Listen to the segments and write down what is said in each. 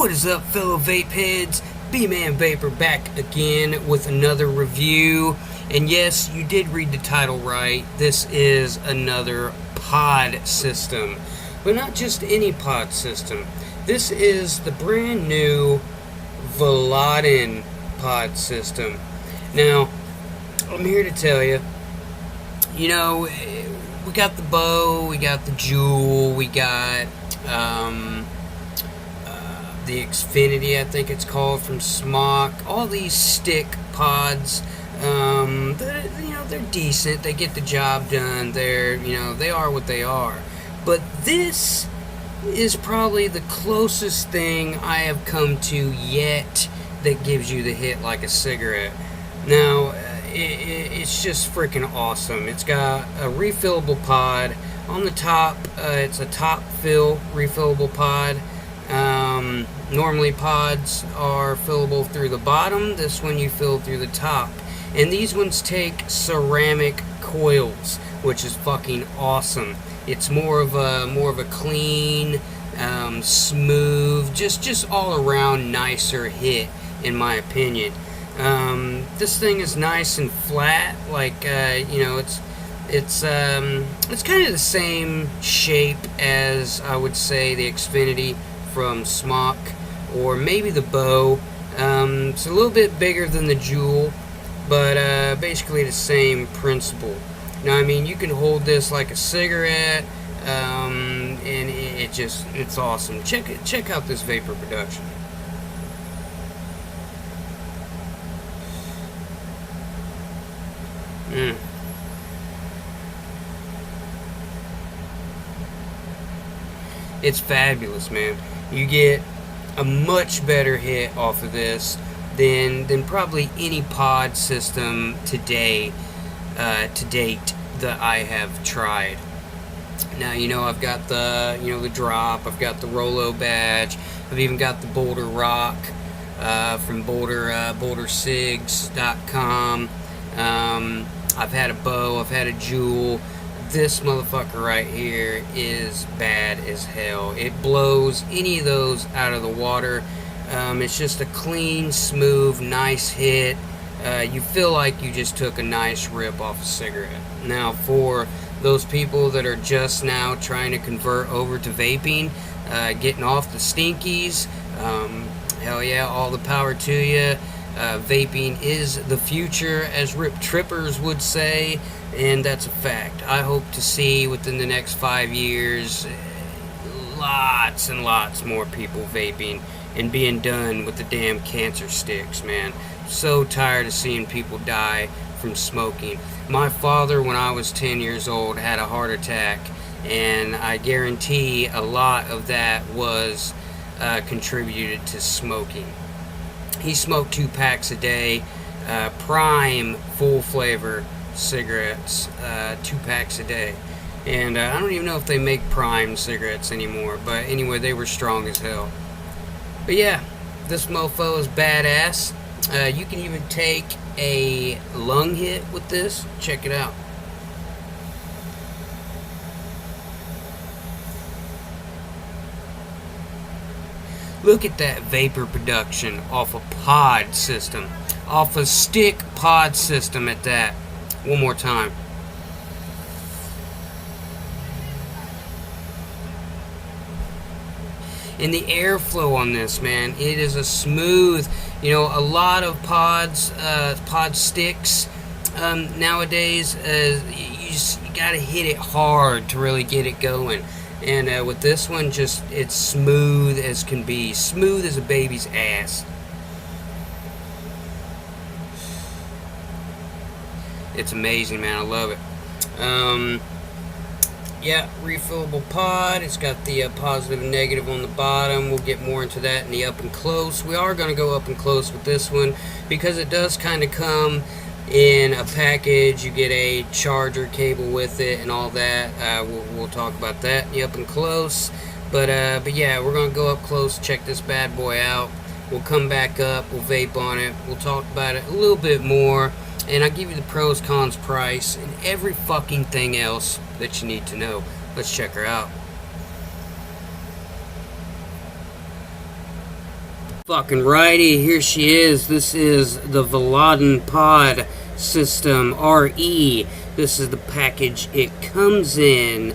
What is up, fellow vape heads? B-Man Vapor back again with another review. And yes, you did read the title right. This is another pod system. But not just any pod system. This is the brand new Vladdin pod system. Now, I'm here to tell you, we got the bow, we got the jewel, we got the Xfinity, I think it's called, from Smock. All these stick pods, they're decent. They get the job done. They are what they are. But this is probably the closest thing I have come to yet that gives you the hit like a cigarette. Now, it's just freaking awesome. It's got a refillable pod. On the top, it's a top fill refillable pod. Normally pods are fillable through the bottom. This one you fill through the top. And these ones take ceramic coils, which is fucking awesome. It's more of a clean, smooth, just all around nicer hit, in my opinion. This thing is nice and flat, it's kind of the same shape as, I would say, the Xfinity from Smock, or maybe the bow. It's a little bit bigger than the jewel, but basically the same principle. Now, I mean, you can hold this like a cigarette, and it's awesome. Check out this vapor production. It's fabulous, man. You get a much better hit off of this than probably any pod system to date that I have tried. Now, I've got the drop, I've got the Rolo badge, I've even got the Boulder Rock from BoulderSigs.com. I've had a bow, I've had a jewel. This motherfucker right here is bad as hell. It blows any of those out of the water. It's just a clean, smooth, nice hit. You feel like you just took a nice rip off a cigarette. Now, for those people that are just now trying to convert over to vaping, getting off the stinkies, hell yeah, all the power to you. Vaping is the future, as Rip Trippers would say, and that's a fact. I hope to see within the next 5 years lots and lots more people vaping and being done with the damn cancer sticks, man. So tired of seeing people die from smoking. My father, when I was 10 years old, had a heart attack, and I guarantee a lot of that was contributed to smoking. He smoked 2 packs a day, prime full flavor cigarettes, 2 packs a day. And I don't even know if they make prime cigarettes anymore, but anyway, they were strong as hell. But yeah, this mofo is badass. You can even take a lung hit with this. Check it out. Look at that vapor production off a pod system. Off a stick pod system at that. One more time. And the airflow on this, man, it is a smooth, a lot of pods, pod sticks, nowadays, you gotta hit it hard to really get it going. And with this one, it's smooth as can be. Smooth as a baby's ass. It's amazing, man. I love it. Yeah, refillable pod. It's got the positive and negative on the bottom. We'll get more into that in the up and close. We are going to go up and close with this one because it does kind of come in a package. You get a charger cable with it and all that. We'll talk about that in the up and close. But yeah, we're going to go up close, check this bad boy out. We'll come back up, we'll vape on it, we'll talk about it a little bit more, and I'll give you the pros, cons, price, and every fucking thing else that you need to know. Let's check her out. Fucking righty, here she is. This is the Vladdin Pod System RE. This is the package it comes in.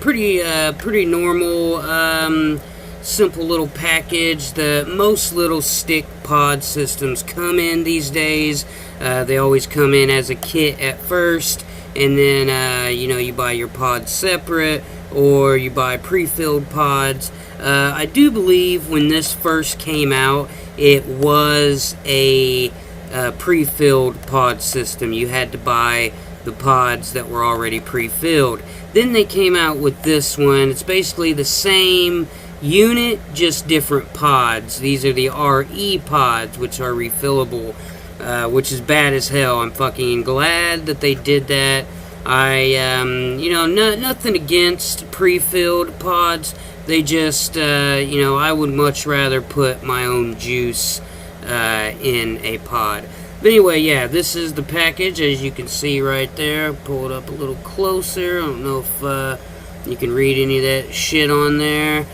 Pretty normal, simple little package that most little stick pod systems come in these days. They always come in as a kit at first, and then you buy your pods separate, or you buy pre-filled pods. I do believe when this first came out, it was a pre-filled pod system. You had to buy the pods that were already pre-filled. Then they came out with this one. It's basically the same unit, just different pods. These are the RE pods, which are refillable, which is bad as hell. I'm fucking glad that they did that. Nothing against pre-filled pods. They just, I would much rather put my own juice in a pod. But anyway, yeah, this is the package, as you can see right there. Pull it up a little closer. I don't know if you can read any of that shit on there.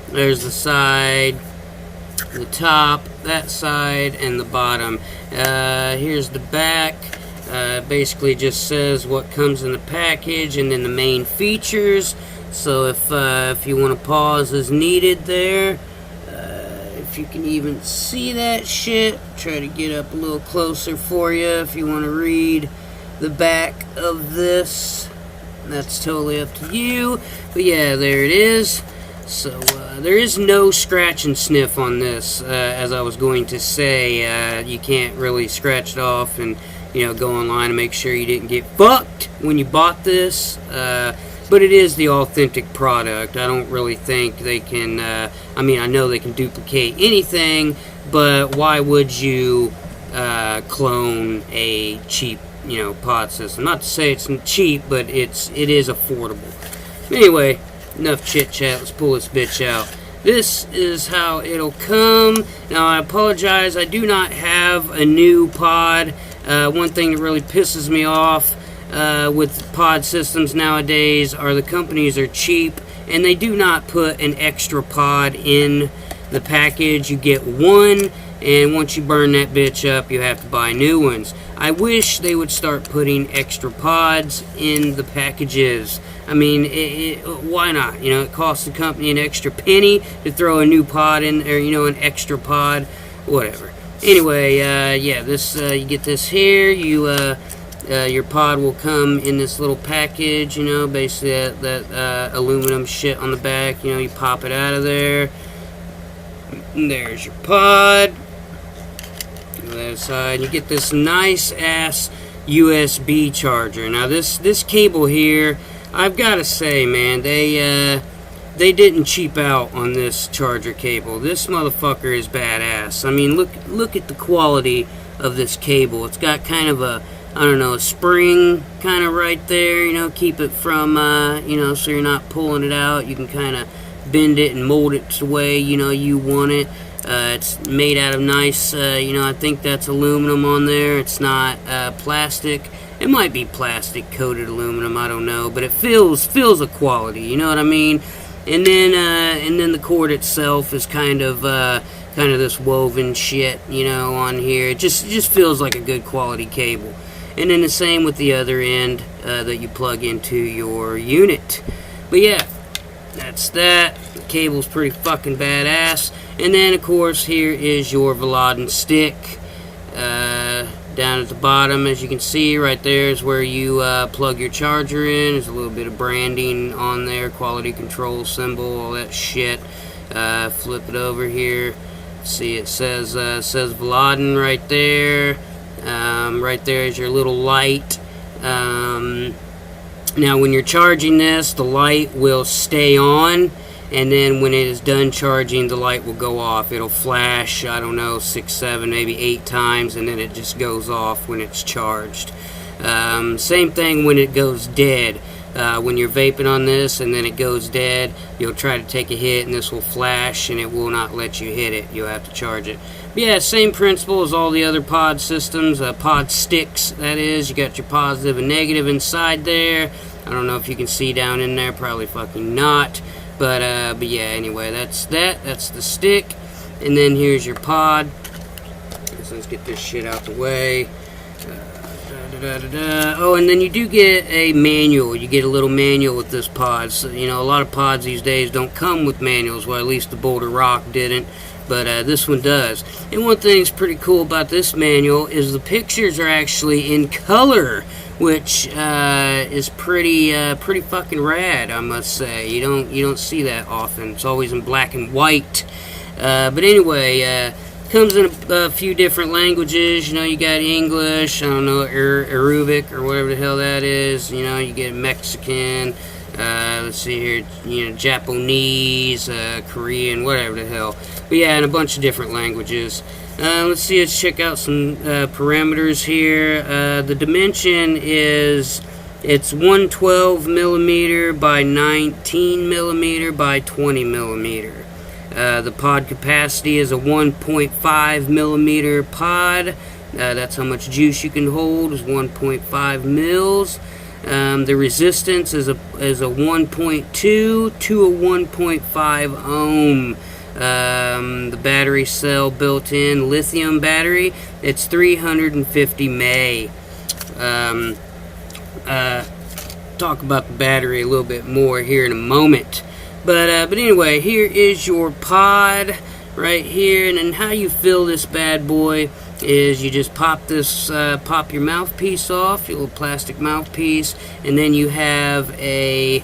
There's the side, the top, that side, and the bottom. Here's the back. Basically just says what comes in the package, and then the main features. So if you want to pause as needed there, if you can even see that shit, try to get up a little closer for you if you want to read the back of this. That's totally up to you. But yeah, there it is. So there is no scratch and sniff on this, as I was going to say. You can't really scratch it off and go online and make sure you didn't get fucked when you bought this. But it is the authentic product. I don't really think they can, I know they can duplicate anything, but why would you clone a cheap, pod system? Not to say it's cheap, but it is affordable. Anyway, enough chit chat. Let's pull this bitch out. This is how it'll come. Now, I apologize. I do not have a new pod. One thing that really pisses me off with pod systems nowadays are the companies are cheap, and they do not put an extra pod in the package. You get one, and once you burn that bitch up, you have to buy new ones. I wish they would start putting extra pods in the packages. I mean, why not? It costs the company an extra penny to throw a new pod in, or an extra pod, whatever. Anyway, yeah, this you get this here. Your pod will come in this little package. Basically that aluminum shit on the back. You pop it out of there. And there's your pod. On the other side, you get this nice ass USB charger. Now this cable here, I've got to say, man, they didn't cheap out on this charger cable. This motherfucker is badass. I mean, look at the quality of this cable. It's got kind of a spring kind of right there, keep it from, so you're not pulling it out. You can kind of bend it and mold it the way, you want it. It's made out of nice, I think that's aluminum on there. It's not plastic. It might be plastic coated aluminum, I don't know, but it feels a quality, you know what I mean? And then the cord itself is kind of this woven shit, on here. It just feels like a good quality cable. And then the same with the other end that you plug into your unit. But yeah, that's that. The cable's pretty fucking badass. And then, of course, here is your Vladdin stick. Down at the bottom, as you can see, right there is where you plug your charger in. There's a little bit of branding on there, quality control symbol, all that shit. Flip it over here. See, it says Vladdin right there. Right there is your little light. Now, when you're charging this, the light will stay on, and then when it is done charging, the light will go off. It'll flash, I don't know, 6, 7, maybe 8 times, and then it just goes off when it's charged. Same thing when it goes dead. When you're vaping on this and then it goes dead, you'll try to take a hit and this will flash and it will not let you hit it. You'll have to charge it. But yeah, same principle as all the other pod systems, pod sticks, that is. You got your positive and negative inside there. I don't know if you can see down in there, probably fucking not. But yeah, anyway, that's that. That's the stick. And then here's your pod. So let's get this shit out the way. Oh, and then you do get a manual. You get a little manual with this pod. So, you know, a lot of pods these days don't come with manuals. Well, at least the Boulder Rock didn't. But this one does. And one thing that's pretty cool about this manual is the pictures are actually in color, which is pretty fucking rad, I must say. You don't see that often. It's always in black and white. But anyway, comes in a few different languages. You know, you got English, I don't know, Arabic or whatever the hell that is. You know, you get Mexican. Let's see here, you know, Japanese, Korean, whatever the hell. But yeah, in a bunch of different languages. Let's see, let's check out some parameters here. The dimension is, it's 112 millimeter by 19 millimeter by 20 millimeter. The pod capacity is a 1.5 millimeter pod. That's how much juice you can hold, is 1.5 mils. The resistance is a 1.2 to a 1.5 ohm. The battery cell built-in lithium battery, it's 350 mAh. Talk about the battery a little bit more here in a moment. But anyway, here is your pod right here, and then how you fill this bad boy is you just pop this, pop your mouthpiece off, your little plastic mouthpiece, and then you have a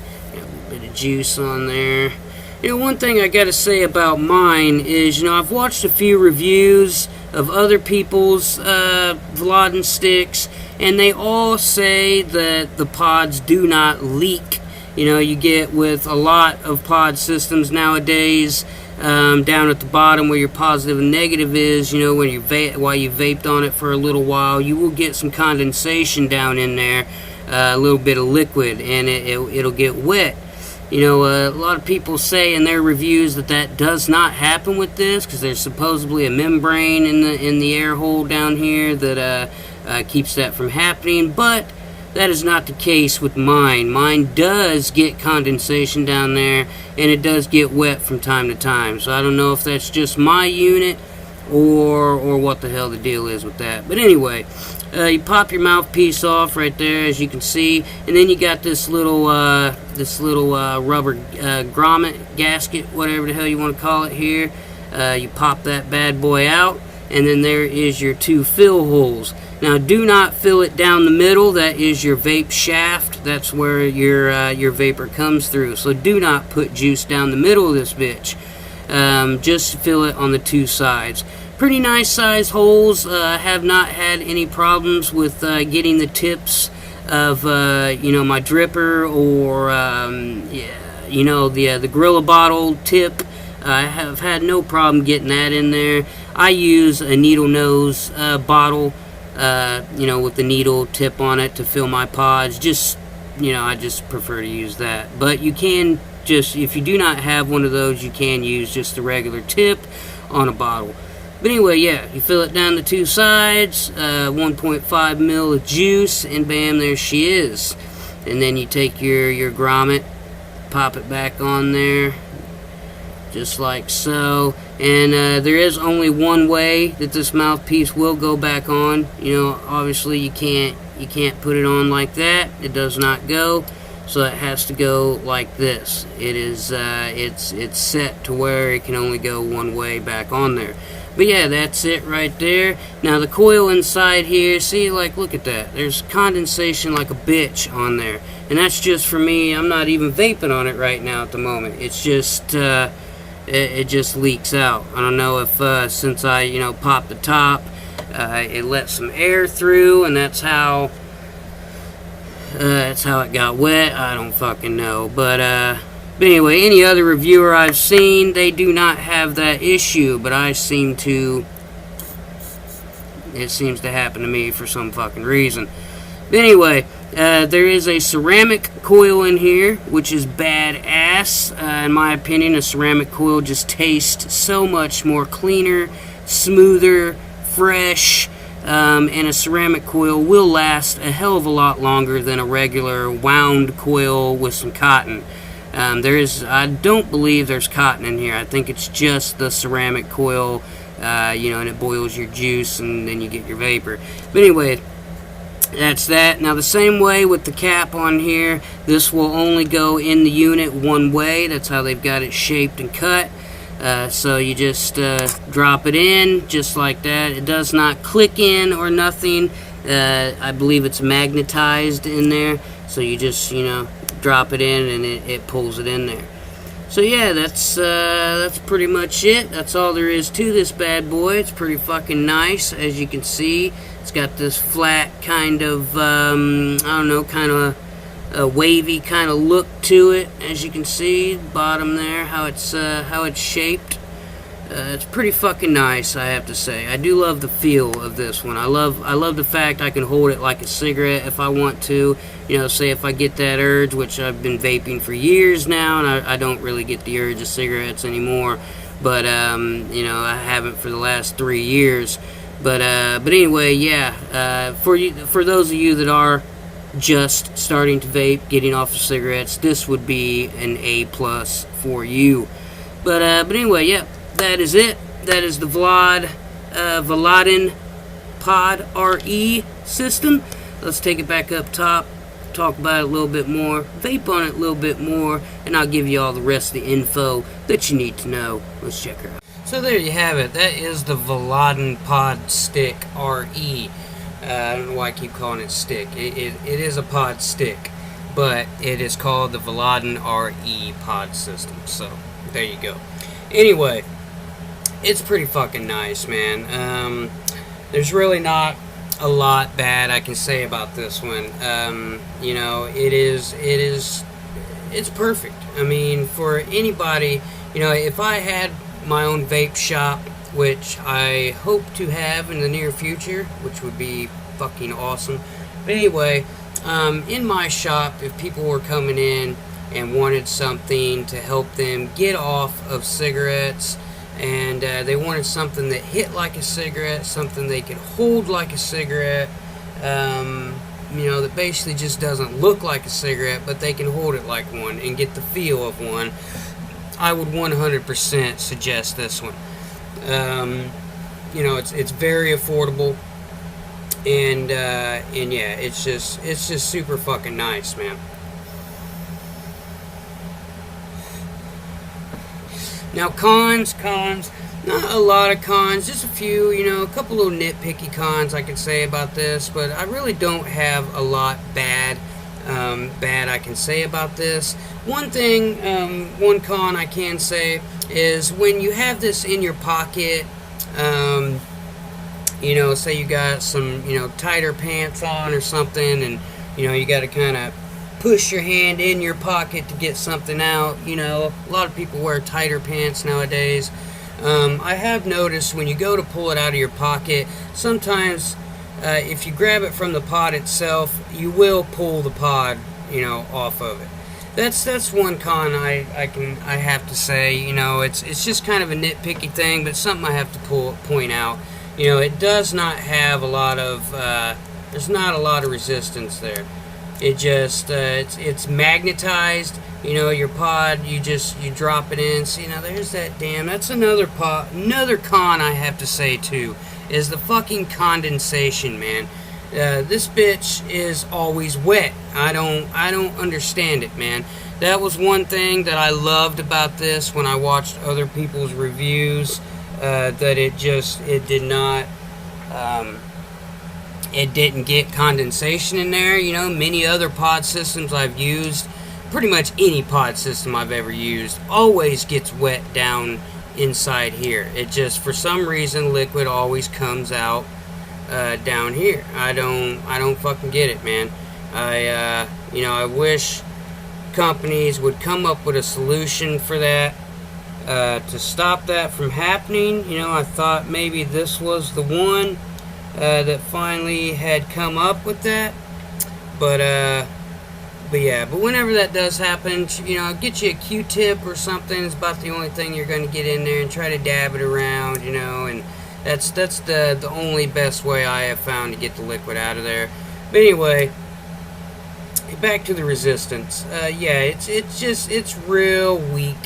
bit of juice on there. You know, one thing I gotta say about mine is, you know, I've watched a few reviews of other people's Vladdin sticks, and they all say that the pods do not leak. You know, you get with a lot of pod systems nowadays, down at the bottom where your positive and negative is, you know, when you while you vaped on it for a little while, you will get some condensation down in there, a little bit of liquid, and it'll get wet. You know, a lot of people say in their reviews that does not happen with this, because there's supposedly a membrane in the air hole down here that keeps that from happening, but that is not the case with mine. Mine does get condensation down there, and it does get wet from time to time. So I don't know if that's just my unit or what the hell the deal is with that. But anyway, you pop your mouthpiece off right there, as you can see, and then you got this little rubber grommet gasket, whatever the hell you want to call it here. You pop that bad boy out, and then there is your two fill holes. Now, do not fill it down the middle. That is your vape shaft. That's where your vapor comes through. So do not put juice down the middle of this bitch. Just fill it on the two sides. Pretty nice size holes. Have not had any problems with getting the tips of you know, my dripper or yeah, you know, the Gorilla bottle tip. I have had no problem getting that in there. I use a needle nose bottle, you know, with the needle tip on it to fill my pods. Just, you know, I just prefer to use that. But you can just, if you do not have one of those, you can use just the regular tip on a bottle. But anyway, yeah, you fill it down the two sides, 1.5 mil of juice, and bam, there she is. And then you take your grommet, pop it back on there, just like so. And there is only one way that this mouthpiece will go back on. You know, obviously you can't put it on like that. It does not go. So it has to go like this. It is it's set to where it can only go one way back on there. But yeah, that's it right there. Now the coil inside here, see, like, look at that. There's condensation like a bitch on there. And that's just for me. I'm not even vaping on it right now at the moment. It's just it just leaks out. I don't know if since I, you know, popped the top, it let some air through, and that's how it got wet. I don't fucking know. But anyway, any other reviewer I've seen, they do not have that issue, but it seems to happen to me for some fucking reason. But anyway, there is a ceramic coil in here, which is badass. In my opinion, a ceramic coil just tastes so much more cleaner, smoother, fresh, and a ceramic coil will last a hell of a lot longer than a regular wound coil with some cotton. I don't believe there's cotton in here. I think it's just the ceramic coil, and it boils your juice, and then you get your vapor. But anyway, that's that. Now, the same way with the cap on here, this will only go in the unit one way. That's how they've got it shaped and cut. So you just drop it in just like that. It does not click in or nothing. I believe it's magnetized in there. So you just, drop it in and it pulls it in there. So yeah, that's pretty much it. That's all there is to this bad boy. It's pretty fucking nice, as you can see. It's got this flat kind of, kind of a wavy kind of look to it, as you can see. Bottom there, how it's shaped. It's pretty fucking nice, I have to say. I do love the feel of this one. I love the fact I can hold it like a cigarette if I want to. Say if I get that urge, which I've been vaping for years now, and I don't really get the urge of cigarettes anymore. But I haven't for the last 3 years. But anyway, yeah. For those of you that are just starting to vape, getting off of cigarettes, this would be an A+ for you. But anyway, yeah. That is it. That is the Vladdin Pod RE system. Let's take it back up top, talk about it a little bit more, vape on it a little bit more, and I'll give you all the rest of the info that you need to know. Let's check her out. So there you have it. That is the Vladdin Pod Stick RE. I don't know why I keep calling it stick. It is a pod stick, but it is called the Vladdin RE pod system. So there you go. Anyway, it's pretty fucking nice, man. There's really not a lot bad I can say about this one. It's perfect. I mean, for anybody, if I had my own vape shop, which I hope to have in the near future, which would be fucking awesome. But anyway, in my shop, if people were coming in and wanted something to help them get off of cigarettes, and they wanted something that hit like a cigarette, something they could hold like a cigarette, that basically just doesn't look like a cigarette, but they can hold it like one and get the feel of one, I would 100% suggest this one. It's very affordable, and yeah, it's just super fucking nice, man. Now, cons, not a lot of cons, just a few, a couple little nitpicky cons I could say about this, but I really don't have a lot bad I can say about this. One thing, one con I can say is when you have this in your pocket, say you got some, tighter pants on or something, and, you got to kind of push your hand in your pocket to get something out. A lot of people wear tighter pants nowadays. I have noticed when you go to pull it out of your pocket, sometimes if you grab it from the pod itself, you will pull the pod, off of it. That's one con I have to say. It's just kind of a nitpicky thing, but something I have to point out. It does not have a lot of there's not a lot of resistance there. It just it's magnetized. Your pod, you drop it in. See, now there's that damn. That's another con I have to say too, is the fucking condensation, man. This bitch is always wet. I don't understand it, man. That was one thing that I loved about this when I watched other people's reviews. That it didn't get condensation in there. Many other pod systems I've used, pretty much any pod system I've ever used, always gets wet down inside here. It just, for some reason, liquid always comes out down here. I don't fucking get it, man. I wish companies would come up with a solution for that, to stop that from happening. I thought maybe this was the one that finally had come up with that, but whenever that does happen, get you a Q-tip or something. It's about the only thing you're going to get in there, and try to dab it around, and that's the only best way I have found to get the liquid out of there. But anyway, back to the resistance. Yeah, it's real weak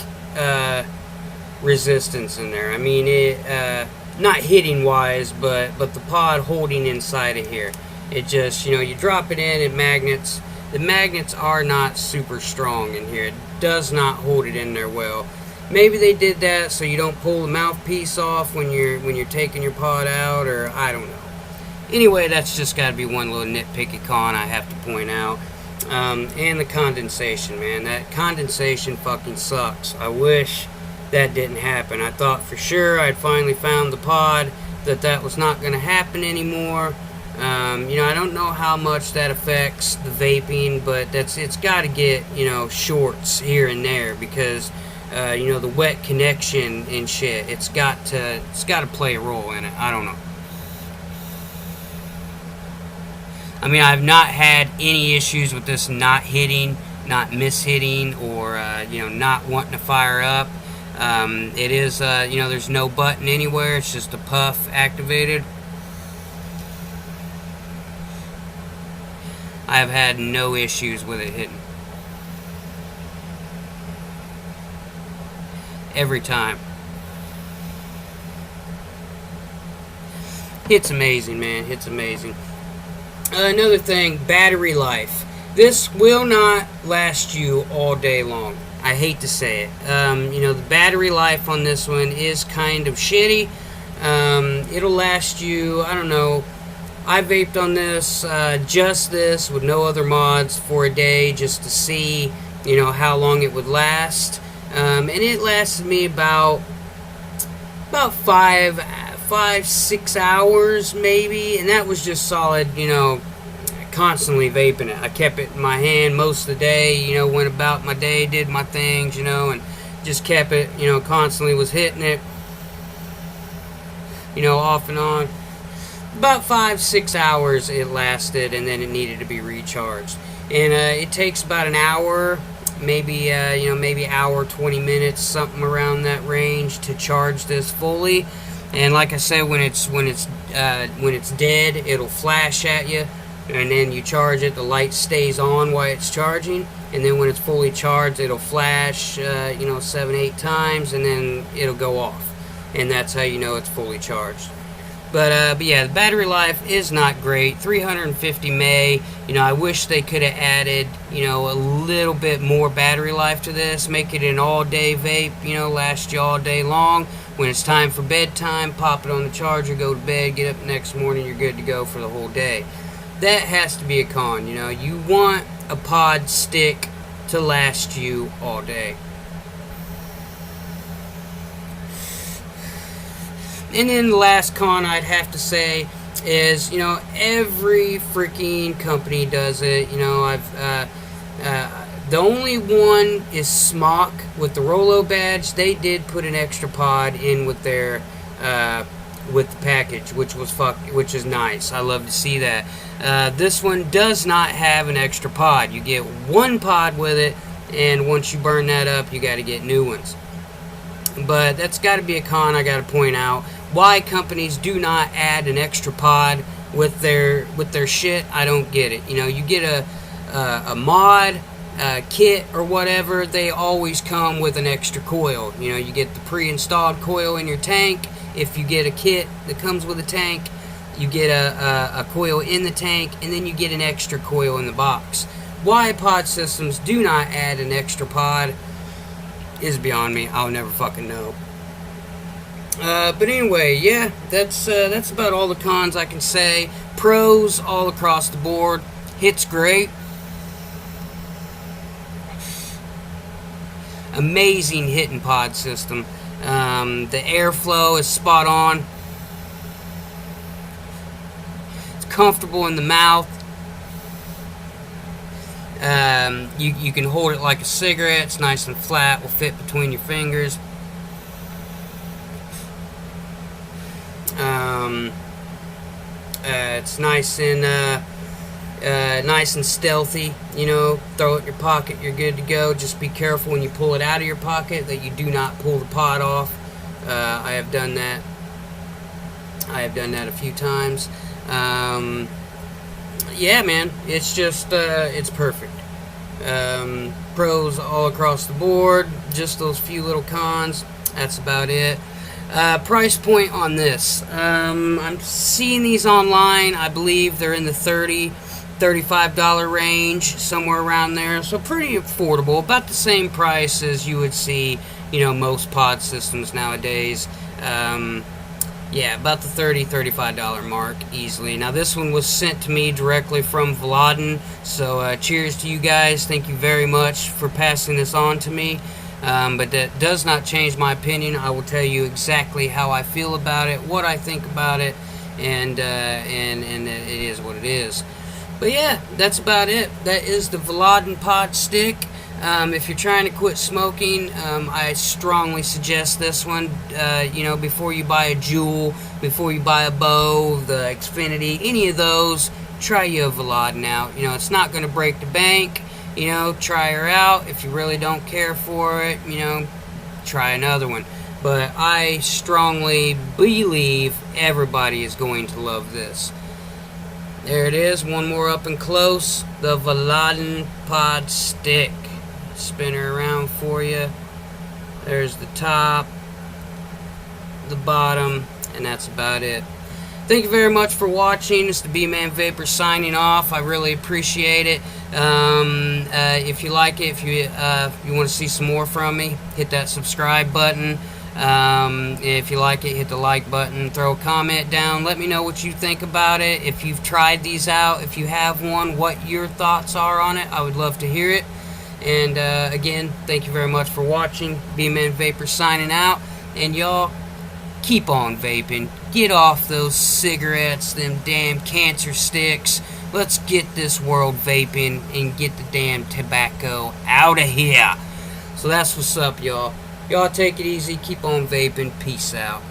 resistance in there. I mean, it not hitting wise, but the pod holding inside of here. It just, you drop it in, it magnets. The magnets are not super strong in here. It does not hold it in there well. Maybe they did that so you don't pull the mouthpiece off when you're taking your pod out, or I don't know. Anyway, that's just got to be one little nitpicky con I have to point out. And the condensation, man. That condensation fucking sucks. I wish that didn't happen. I thought for sure I'd finally found the pod, that was not going to happen anymore. I don't know how much that affects the vaping, but it's got to get, shorts here and there, because the wet connection and shit, it's got to play a role in it. I don't know. I mean, I've not had any issues with this not hitting, not mishitting, or not wanting to fire up. It is there's no button anywhere. It's just a puff activated. I have had no issues with it hitting. Every time. It's amazing, man. It's amazing. Another thing, battery life. This will not last you all day long. I hate to say it. The battery life on this one is kind of shitty. It'll last you, I don't know, I vaped on this, just this, with no other mods for a day, just to see, how long it would last. And it lasted me about 5-6 hours, maybe. And that was just solid, constantly vaping it. I kept it in my hand most of the day, went about my day, did my things, and just kept it, constantly was hitting it, off and on. About 5-6 hours it lasted, and then it needed to be recharged. And it takes about an hour, maybe hour 20 minutes, something around that range, to charge this fully. And like I said, when it's dead, it'll flash at you, and then you charge it. The light stays on while it's charging, and then when it's fully charged, it'll flash 7-8 times, and then it'll go off, and that's how you know it's fully charged. But yeah, the battery life is not great. 350 mAh. I wish they could have added, a little bit more battery life to this. Make it an all-day vape, last you all day long. When it's time for bedtime, pop it on the charger, go to bed, get up the next morning, you're good to go for the whole day. That has to be a con, You want a pod stick to last you all day. And then the last con I'd have to say is, every freaking company does it. The only one is Smock with the Rolo badge. They did put an extra pod in with their with the package, which is nice. I love to see that. This one does not have an extra pod. You get one pod with it, and once you burn that up, you got to get new ones. But that's got to be a con I got to point out. Why companies do not add an extra pod with their shit, I don't get it. You get a mod kit or whatever, they always come with an extra coil. You get the pre-installed coil in your tank. If you get a kit that comes with a tank, you get a coil in the tank, and then you get an extra coil in the box. Why pod systems do not add an extra pod is beyond me. I'll never fucking know. But anyway, yeah, that's about all the cons I can say. Pros all across the board. Hits great. Amazing hitting pod system. The airflow is spot on. It's comfortable in the mouth. You can hold it like a cigarette. It's nice and flat. Will fit between your fingers. It's nice and stealthy. Throw it in your pocket. You're good to go. Just be careful when you pull it out of your pocket that you do not pull the pod off. I have done that. A few times. Yeah, man. It's just it's perfect. Pros all across the board, just those few little cons. That's about it. Price point on this. I'm seeing these online. I believe they're in the $35 range, somewhere around there. So pretty affordable. About the same price as you would see, most pod systems nowadays. Yeah, about the $35 mark easily. Now this one was sent to me directly from Vladdin, so cheers to you guys. Thank you very much for passing this on to me. But that does not change my opinion. I will tell you exactly how I feel about it, what I think about it, and it is what it is. But yeah, that's about it. That is the Vladdin pod stick. If you're trying to quit smoking, I strongly suggest this one. Before you buy a Juul, before you buy a bow, the Xfinity, any of those, try you a Vladdin out. It's not going to break the bank. Try her out. If you really don't care for it, try another one. But I strongly believe everybody is going to love this. There it is, one more up and close, the Vladdin pod stick. Spin her around for you. There's the top, the bottom, and that's about it. Thank you very much for watching. It's the B-Man Vapor signing off. I really appreciate it. If you like it, if you want to see some more from me, hit that subscribe button. If you like it, hit the like button. Throw a comment down. Let me know what you think about it. If you've tried these out, if you have one, what your thoughts are on it. I would love to hear it. And again, thank you very much for watching. B-Man Vapor signing out. And y'all, keep on vaping. Get off those cigarettes, them damn cancer sticks. Let's get this world vaping and get the damn tobacco out of here. So that's what's up, y'all. Y'all take it easy. Keep on vaping. Peace out.